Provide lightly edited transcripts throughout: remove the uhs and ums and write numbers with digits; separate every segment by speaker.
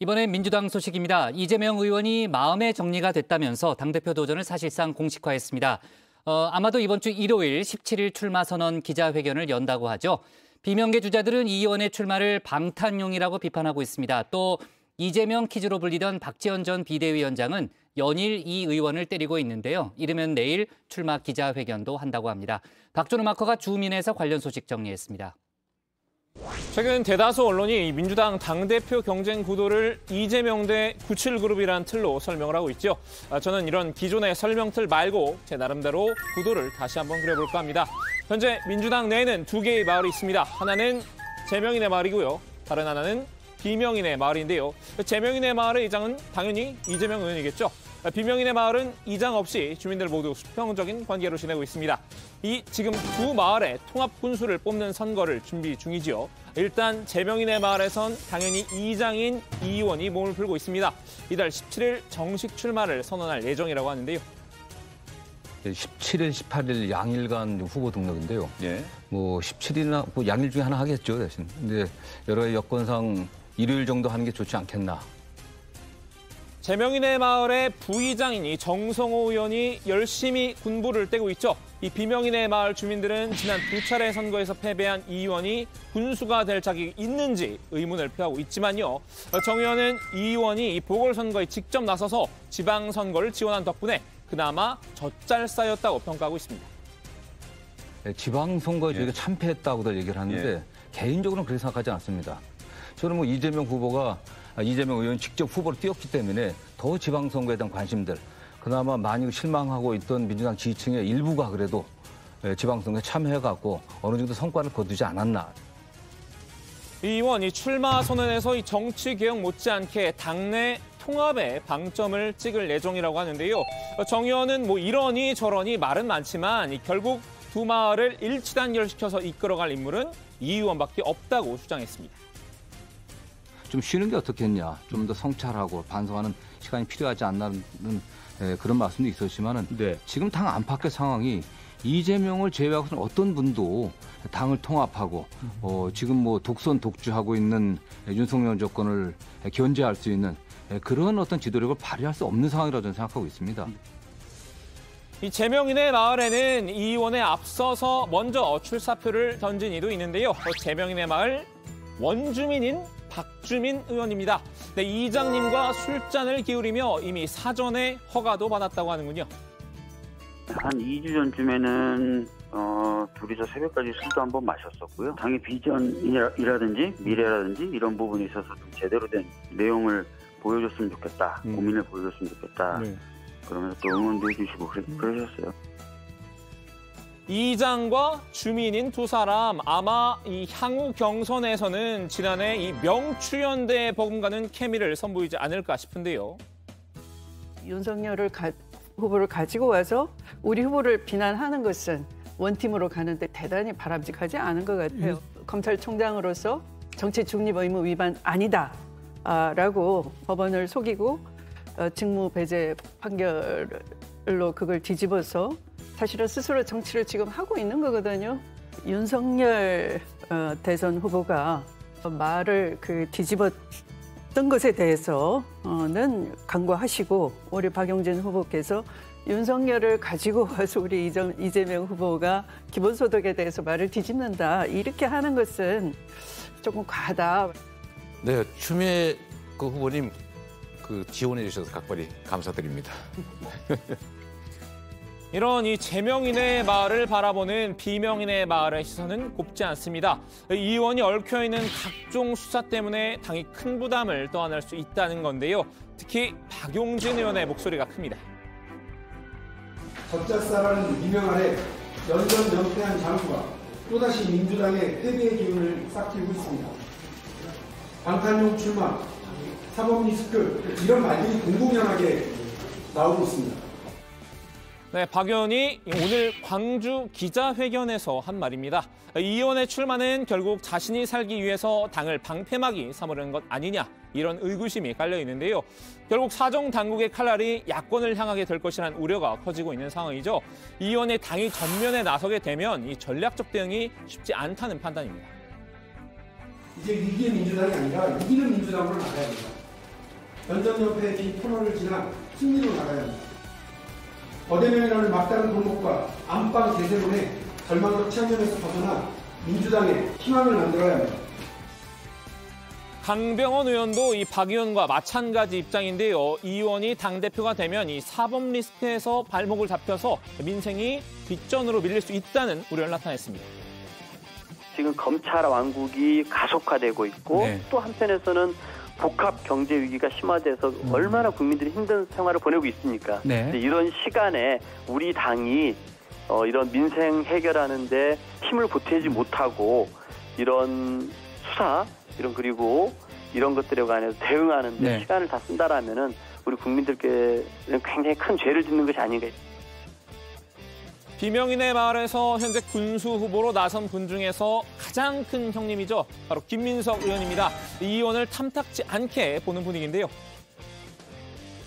Speaker 1: 이번엔 민주당 소식입니다. 이재명 의원이 마음의 정리가 됐다면서 당대표 도전을 사실상 공식화했습니다. 아마도 이번 주 일요일 17일 출마 선언 기자회견을 연다고 하죠. 비명계 주자들은 이 의원의 출마를 방탄용이라고 비판하고 있습니다. 또 이재명 퀴즈로 불리던 박지원 전 비대위원장은 연일 이 의원을 때리고 있는데요. 이르면 내일 출마 기자회견도 한다고 합니다. 박준호 마커가 주민에서 관련 소식 정리했습니다.
Speaker 2: 최근 대다수 언론이 민주당 당대표 경쟁 구도를 이재명 대 97그룹이라는 틀로 설명을 하고 있죠. 저는 이런 기존의 설명틀 말고 제 나름대로 구도를 다시 한번 그려볼까 합니다. 현재 민주당 내에는 두 개의 마을이 있습니다. 하나는 제명인의 마을이고요. 다른 하나는 비명인의 마을인데요. 제명인의 마을의 이장은 당연히 이재명 의원이겠죠. 비명인의 마을은 이장 없이 주민들 모두 수평적인 관계로 지내고 있습니다. 이 지금 두 마을의 통합 군수를 뽑는 선거를 준비 중이지요. 일단 제명인의 마을에선 당연히 이장인 이 의원이 몸을 풀고 있습니다. 이달 17일 정식 출마를 선언할 예정이라고 하는데요.
Speaker 3: 17일, 18일 양일간 후보 등록인데요.
Speaker 2: 예.
Speaker 3: 17일이나 양일 중에 하나 하겠죠, 대신. 근데 여러 가지 여건상 일요일 정도 하는 게 좋지 않겠나.
Speaker 2: 제명인의 마을의 부의장이니 정성호 의원이 열심히 군부를 떼고 있죠. 이 비명인의 마을 주민들은 지난 두 차례 선거에서 패배한 이 의원이 군수가 될 자격이 있는지 의문을 표하고 있지만요. 정 의원은 이 의원이 이 보궐선거에 직접 나서서 지방선거를 지원한 덕분에 그나마 젖잘싸였다고 평가하고 있습니다.
Speaker 3: 지방선거에 저희가 참패했다고도 얘기를 하는데 개인적으로는 그렇게 생각하지 않습니다. 저는 이재명 후보가 이재명 의원이 직접 후보로 뛰었기 때문에 더 지방선거에 대한 관심들, 그나마 많이 실망하고 있던 민주당 지지층의 일부가 그래도 지방선거에 참여해갖고 어느 정도 성과를 거두지 않았나.
Speaker 2: 이 의원이 출마 선언에서 이 정치개혁 못지않게 당내 통합에 방점을 찍을 예정이라고 하는데요. 정 의원은 이러니 저러니 말은 많지만 결국 두 마을을 일치단결시켜서 이끌어갈 인물은 이 의원밖에 없다고 주장했습니다.
Speaker 3: 좀 쉬는 게 어떻겠냐. 좀 더 성찰하고 반성하는 시간이 필요하지 않나는 그런 말씀도 있었지만은 지금 당 안팎의 상황이 이재명을 제외하고는 어떤 분도 당을 통합하고 지금 독선 독주하고 있는 윤석열 정권을 견제할 수 있는 그런 어떤 지도력을 발휘할 수 없는 상황이라고 저는 생각하고 있습니다.
Speaker 2: 이 제명인의 마을에는 이 의원에 앞서서 먼저 출사표를 던진 이도 있는데요. 제명인의 마을 원주민인 박주민 의원입니다. 네, 이장님과 술잔을 기울이며 이미 사전에 허가도 받았다고 하는군요.
Speaker 4: 한 2주 전쯤에는 둘이서 새벽까지 술도 한번 마셨었고요. 당의 비전이라든지 미래라든지 이런 부분에 있어서 좀 제대로 된 내용을 보여줬으면 좋겠다. 고민을 보여줬으면 좋겠다. 그러면서 또 응원도 해주시고 그러셨어요.
Speaker 2: 이장과 주민인 두 사람, 아마 이 향후 경선에서는 지난해 이 명추연대에 버금가는 케미를 선보이지 않을까 싶은데요.
Speaker 5: 윤석열 후보를 가지고 와서 우리 후보를 비난하는 것은 원팀으로 가는데 대단히 바람직하지 않은 것 같아요. 검찰총장으로서 정치 중립 의무 위반 아니다라고 법원을 속이고 직무 배제 판결로 그걸 뒤집어서 사실은 스스로 정치를 지금 하고 있는 거거든요. 윤석열 대선 후보가 말을 뒤집었던 것에 대해서는 간과하시고 우리 박용진 후보께서 윤석열을 가지고 와서 우리 이재명 후보가 기본소득에 대해서 말을 뒤집는다 이렇게 하는 것은 조금 과하다.
Speaker 6: 네, 추미애 후보님 지원해 주셔서 각별히 감사드립니다.
Speaker 2: 이런 이 제명인의 마을을 바라보는 비명인의 마을의 시선은 곱지 않습니다. 이 의원이 얽혀있는 각종 수사 때문에 당이 큰 부담을 떠안을 수 있다는 건데요. 특히 박용진 의원의 목소리가 큽니다.
Speaker 7: 젖잘싸라는 미명 아래 연전연패한 장수가 또다시 민주당의 패배의 기운을 싹트리고 있습니다. 방탄용 출마, 사법 리스크 이런 말들이 공공연하게 나오고 있습니다.
Speaker 2: 네, 박 의원이 오늘 광주 기자회견에서 한 말입니다. 이 의원의 출마는 결국 자신이 살기 위해서 당을 방패막이 삼으려는 것 아니냐 이런 의구심이 깔려 있는데요. 결국 사정 당국의 칼날이 야권을 향하게 될 것이라는 우려가 커지고 있는 상황이죠. 이 의원의 당이 전면에 나서게 되면 이 전략적 대응이 쉽지 않다는 판단입니다.
Speaker 7: 이제 위기의 민주당이 아니라 이기는 민주당으로 나가야 됩니다. 연전연패의 긴 코너를 지나 승리로 나가야 합니다. 어대명이라는 막다른 골목과 안방 대세론의 절망적 치안면에서 벗어나 민주당의 희망을 만들어야 합니다.
Speaker 2: 강병원 의원도 이 박 의원과 마찬가지 입장인데요. 이 의원이 당대표가 되면 이 사법 리스크에서 발목을 잡혀서 민생이 뒷전으로 밀릴 수 있다는 우려를 나타냈습니다.
Speaker 8: 지금 검찰 왕국이 가속화되고 있고
Speaker 1: 네.
Speaker 8: 또 한편에서는 복합 경제 위기가 심화돼서 얼마나 국민들이 힘든 생활을 보내고 있습니까?
Speaker 1: 네.
Speaker 8: 이런 시간에 우리 당이 이런 민생 해결하는데 힘을 보태지 못하고 이런 수사 그리고 이런 것들에 관해서 대응하는데
Speaker 1: 네.
Speaker 8: 시간을 다 쓴다라면은 우리 국민들께는 굉장히 큰 죄를 짓는 것이 아닌가.
Speaker 2: 비명인의 마을에서 현재 군수 후보로 나선 분 중에서 가장 큰 형님이죠. 바로 김민석 의원입니다. 이 의원을 탐탁지 않게 보는 분위기인데요.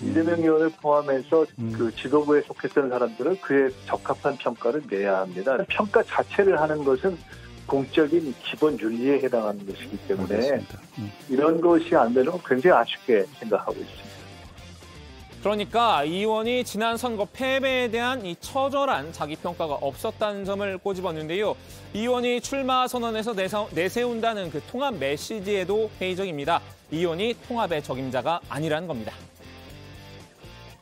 Speaker 9: 이재명 의원을 포함해서 그 지도부에 속했던 사람들은 그에 적합한 평가를 내야 합니다. 평가 자체를 하는 것은 공적인 기본 윤리에 해당하는 것이기 때문에 이런 것이 안 되는 건 굉장히 아쉽게 생각하고 있습니다.
Speaker 2: 그러니까 이 의원이 지난 선거 패배에 대한 이 처절한 자기평가가 없었다는 점을 꼬집었는데요. 이 의원이 출마 선언에서 내세운다는 그 통합 메시지에도 회의적입니다. 이 의원이 통합의 적임자가 아니라는 겁니다.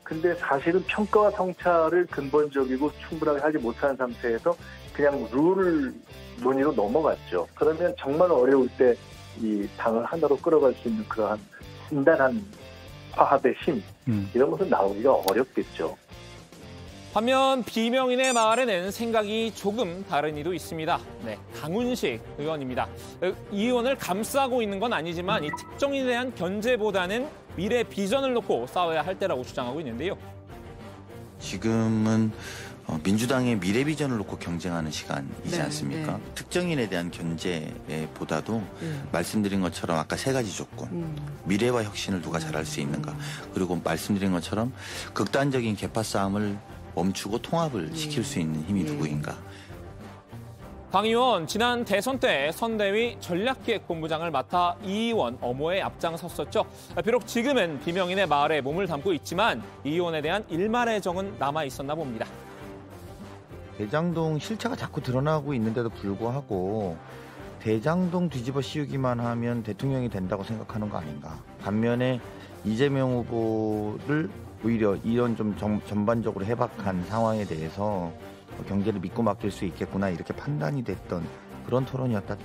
Speaker 9: 근데 사실은 평가와 성찰을 근본적이고 충분하게 하지 못한 상태에서 그냥 룰 논의로 넘어갔죠. 그러면 정말 어려울 때 이 당을 하나로 끌어갈 수 있는 그러한 단단한 화합의 힘 이런 것은 나오기가 어렵겠죠.
Speaker 2: 반면 비명인의 마을에는 생각이 조금 다른 이도 있습니다. 네, 강훈식 의원입니다. 이 의원을 감싸고 있는 건 아니지만 이 특정인에 대한 견제보다는 미래 비전을 놓고 싸워야 할 때라고 주장하고 있는데요.
Speaker 10: 지금은 민주당의 미래 비전을 놓고 경쟁하는 시간이지 않습니까? 네. 특정인에 대한 견제보다도 말씀드린 것처럼 아까 세 가지 조건, 미래와 혁신을 누가 잘할 수 있는가, 그리고 말씀드린 것처럼 극단적인 계파 싸움을 멈추고 통합을 시킬 수 있는 힘이 누구인가.
Speaker 2: 강 의원 지난 대선 때 선대위 전략기획본부장을 맡아 이 의원 엄호에 앞장섰었죠. 비록 지금은 비명인의 마을에 몸을 담고 있지만 이 의원에 대한 일말의 정은 남아 있었나 봅니다.
Speaker 11: 대장동 실체가 자꾸 드러나고 있는데도 불구하고 대장동 뒤집어 씌우기만 하면 대통령이 된다고 생각하는 거 아닌가. 반면에 이재명 후보를 오히려 이런 좀 전반적으로 해박한 상황에 대해서 경제를 믿고 맡길 수 있겠구나 이렇게 판단이 됐던 그런 토론이었다.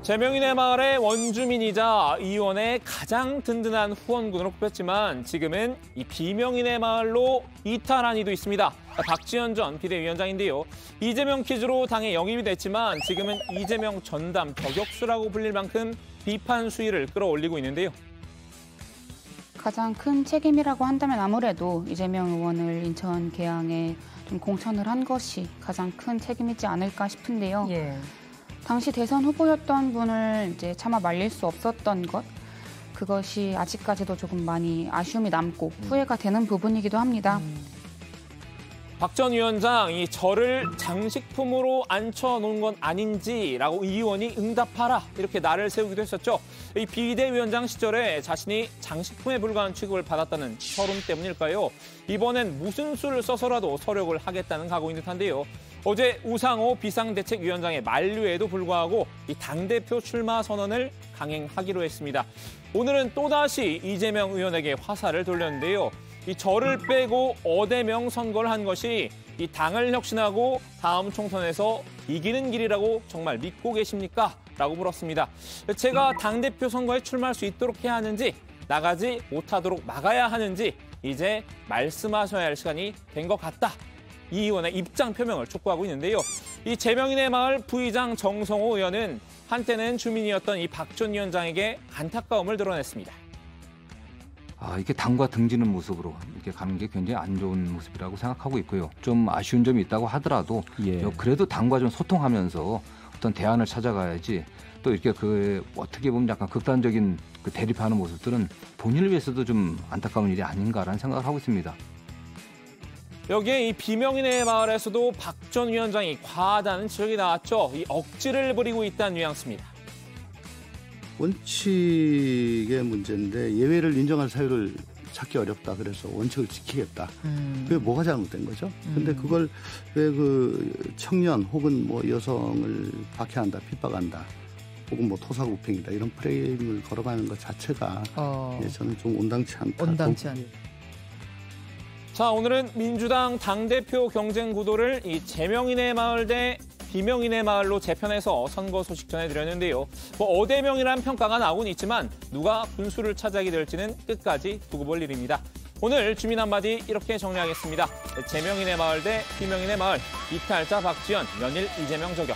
Speaker 2: 제명인의 마을의 원주민이자 이 의원의 가장 든든한 후원군으로 꼽혔지만 지금은 이 비명인의 마을로 이탈한 이도 있습니다. 박지원 전 비대위원장인데요. 이재명 퀴즈로 당에 영입이 됐지만 지금은 이재명 전담 저격수라고 불릴 만큼 비판 수위를 끌어올리고 있는데요.
Speaker 12: 가장 큰 책임이라고 한다면 아무래도 이재명 의원을 인천 계양에 좀 공천을 한 것이 가장 큰 책임이지 않을까 싶은데요.
Speaker 13: 예.
Speaker 12: 당시 대선 후보였던 분을 이제 차마 말릴 수 없었던 것, 그것이 아직까지도 조금 많이 아쉬움이 남고 후회가 되는 부분이기도 합니다.
Speaker 2: 박 전 위원장, 이 저를 장식품으로 앉혀놓은 건 아닌지라고 이 의원이 응답하라 이렇게 날을 세우기도 했었죠. 이 비대위원장 시절에 자신이 장식품에 불과한 취급을 받았다는 서름 때문일까요? 이번엔 무슨 수를 써서라도 서력을 하겠다는 각오인 듯한데요. 어제 우상호 비상대책위원장의 만류에도 불구하고 이 당대표 출마 선언을 강행하기로 했습니다. 오늘은 또다시 이재명 의원에게 화살을 돌렸는데요. 이 저를 빼고 어대명 선거를 한 것이 이 당을 혁신하고 다음 총선에서 이기는 길이라고 정말 믿고 계십니까? 라고 물었습니다. 제가 당대표 선거에 출마할 수 있도록 해야 하는지 나가지 못하도록 막아야 하는지 이제 말씀하셔야 할 시간이 된 것 같다. 이 의원의 입장 표명을 촉구하고 있는데요. 이 제명인의 마을 부의장 정성호 의원은 한때는 주민이었던 이 박 전 위원장에게 안타까움을 드러냈습니다.
Speaker 3: 이렇게 당과 등지는 모습으로 이렇게 가는 게 굉장히 안 좋은 모습이라고 생각하고 있고요. 좀 아쉬운 점이 있다고 하더라도 그래도 당과 좀 소통하면서 어떤 대안을 찾아가야지 또 이렇게 그 어떻게 보면 약간 극단적인 그 대립하는 모습들은 본인을 위해서도 좀 안타까운 일이 아닌가라는 생각을 하고 있습니다.
Speaker 2: 여기에 이 비명인의 마을에서도 박 전 위원장이 과하다는 지적이 나왔죠. 이 억지를 부리고 있다는 뉘앙스입니다.
Speaker 13: 원칙의 문제인데 예외를 인정할 사유를 찾기 어렵다. 그래서 원칙을 지키겠다. 그게 뭐가 잘못된 거죠? 근데 그걸 왜 그 청년 혹은 뭐 여성을 박해한다, 핍박한다, 혹은 뭐 토사구팽이다 이런 프레임을 걸어가는 것 자체가 저는 좀 온당치 않다.
Speaker 14: 온당치 않다.
Speaker 2: 자, 오늘은 민주당 당대표 경쟁 구도를 이 제명인의 마을 대 비명인의 마을로 재편해서 선거 소식 전해드렸는데요. 뭐 어대명이란 평가가 나오곤 있지만 누가 분수를 차지하게 될지는 끝까지 두고 볼 일입니다. 오늘 주민 한마디 이렇게 정리하겠습니다. 제명인의 마을 대 비명인의 마을, 이탈자 박지원, 연일 이재명 저격.